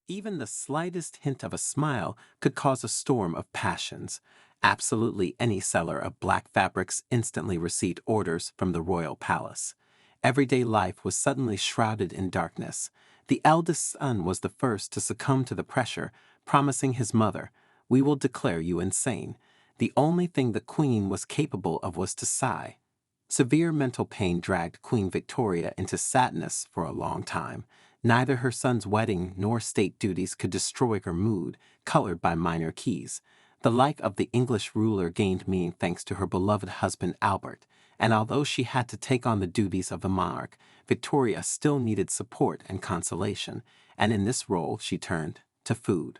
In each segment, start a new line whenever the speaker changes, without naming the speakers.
Even the slightest hint of a smile could cause a storm of passions. Absolutely any seller of black fabrics instantly received orders from the royal palace. Everyday life was suddenly shrouded in darkness. The eldest son was the first to succumb to the pressure, promising his mother, "We will declare you insane." The only thing the queen was capable of was to sigh. Severe mental pain dragged Queen Victoria into sadness for a long time. Neither her son's wedding nor state duties could destroy her mood, colored by minor keys. The life of the English ruler gained meaning thanks to her beloved husband Albert, and although she had to take on the duties of the monarch, Victoria still needed support and consolation, and in this role she turned to food.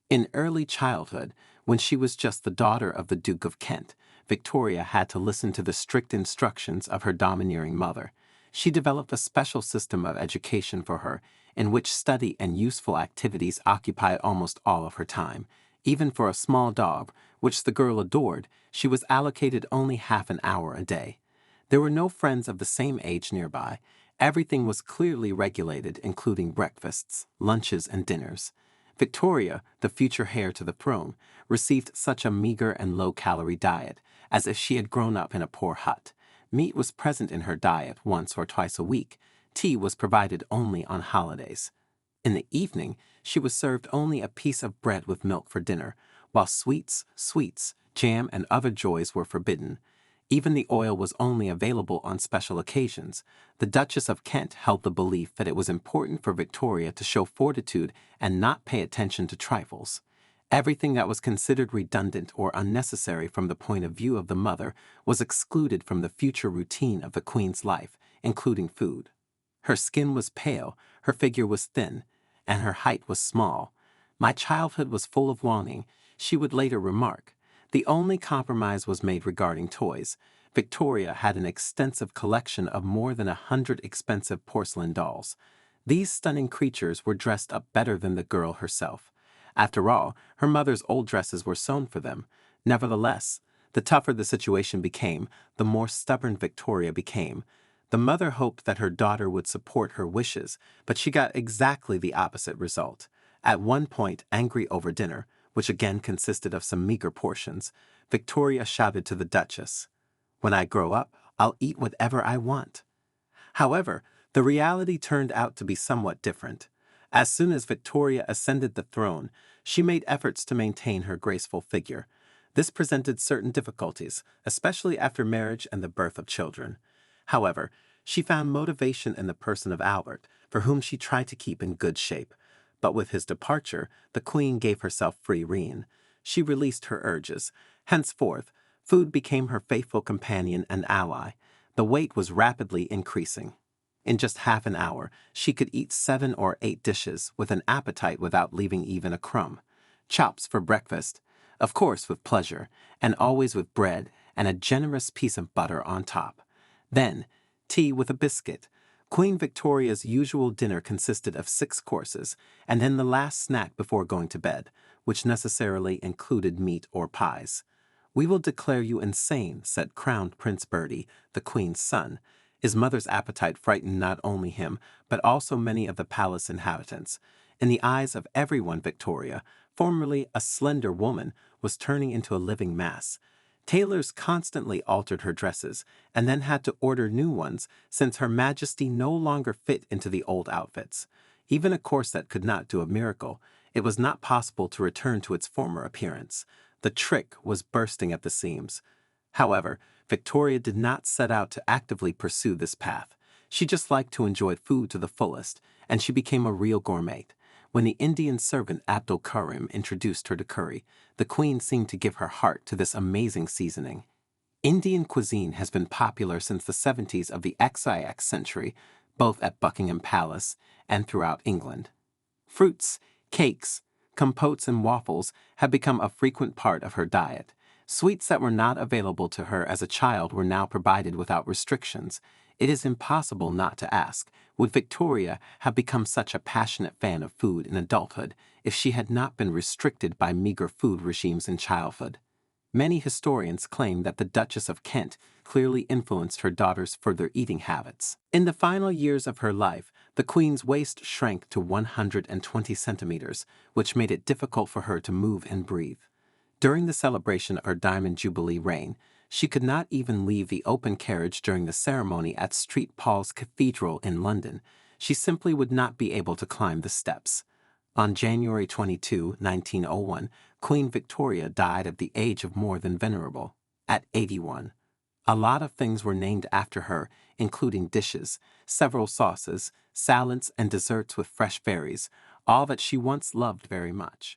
In early childhood, when she was just the daughter of the Duke of Kent, Victoria had to listen to the strict instructions of her domineering mother. She developed a special system of education for her, in which study and useful activities occupied almost all of her time. Even for a small dog, which the girl adored, she was allocated only half an hour a day. There were no friends of the same age nearby. Everything was clearly regulated, including breakfasts, lunches, and dinners. Victoria, the future heir to the throne, received such a meager and low-calorie diet, as if she had grown up in a poor hut. Meat was present in her diet once or twice a week. Tea was provided only on holidays. In the evening, she was served only a piece of bread with milk for dinner, while sweets, jam, and other joys were forbidden. Even the oil was only available on special occasions. The Duchess of Kent held the belief that it was important for Victoria to show fortitude and not pay attention to trifles. Everything that was considered redundant or unnecessary from the point of view of the mother was excluded from the future routine of the queen's life, including food. Her skin was pale, her figure was thin, and her height was small. "My childhood was full of longing," she would later remark. The only compromise was made regarding toys. Victoria had an extensive collection of more than 100 expensive porcelain dolls. These stunning creatures were dressed up better than the girl herself. After all, her mother's old dresses were sewn for them. Nevertheless, the tougher the situation became, the more stubborn Victoria became. The mother hoped that her daughter would support her wishes, but she got exactly the opposite result. At one point, angry over dinner, which again consisted of some meager portions, Victoria shouted to the Duchess, "When I grow up, I'll eat whatever I want." However, the reality turned out to be somewhat different. As soon as Victoria ascended the throne, she made efforts to maintain her graceful figure. This presented certain difficulties, especially after marriage and the birth of children. However, she found motivation in the person of Albert, for whom she tried to keep in good shape. But with his departure, the queen gave herself free rein. She released her urges. Henceforth, food became her faithful companion and ally. The weight was rapidly increasing. In just half an hour, she could eat 7 or 8 dishes with an appetite without leaving even a crumb. Chops for breakfast, of course with pleasure, and always with bread and a generous piece of butter on top. Then, tea with a biscuit. Queen Victoria's usual dinner consisted of 6 courses, and then the last snack before going to bed, which necessarily included meat or pies. "We will declare you insane," said Crowned Prince Bertie, the Queen's son. His mother's appetite frightened not only him, but also many of the palace inhabitants. In the eyes of everyone, Victoria, formerly a slender woman, was turning into a living mass. Tailors constantly altered her dresses, and then had to order new ones, since Her Majesty no longer fit into the old outfits. Even a corset could not do a miracle. It was not possible to return to its former appearance. The trick was bursting at the seams. However, Victoria did not set out to actively pursue this path. She just liked to enjoy food to the fullest, and she became a real gourmet. When the Indian servant Abdul Karim introduced her to curry, the queen seemed to give her heart to this amazing seasoning. Indian cuisine has been popular since the 70s of the XIX century, both at Buckingham Palace and throughout England. Fruits, cakes, compotes, and waffles have become a frequent part of her diet. Sweets that were not available to her as a child were now provided without restrictions. It is impossible not to ask, would Victoria have become such a passionate fan of food in adulthood if she had not been restricted by meager food regimes in childhood? Many historians claim that the Duchess of Kent clearly influenced her daughter's further eating habits. In the final years of her life, The Queen's waist shrank to 120 centimeters, which made it difficult for her to move and breathe. During the celebration of her Diamond Jubilee reign, she could not even leave the open carriage during the ceremony at St. Paul's Cathedral in London. She simply would not be able to climb the steps. On January 22, 1901, Queen Victoria died at the age of more than venerable, at 81. A lot of things were named after her, including dishes, several sauces, salads, and desserts with fresh berries, all that she once loved very much.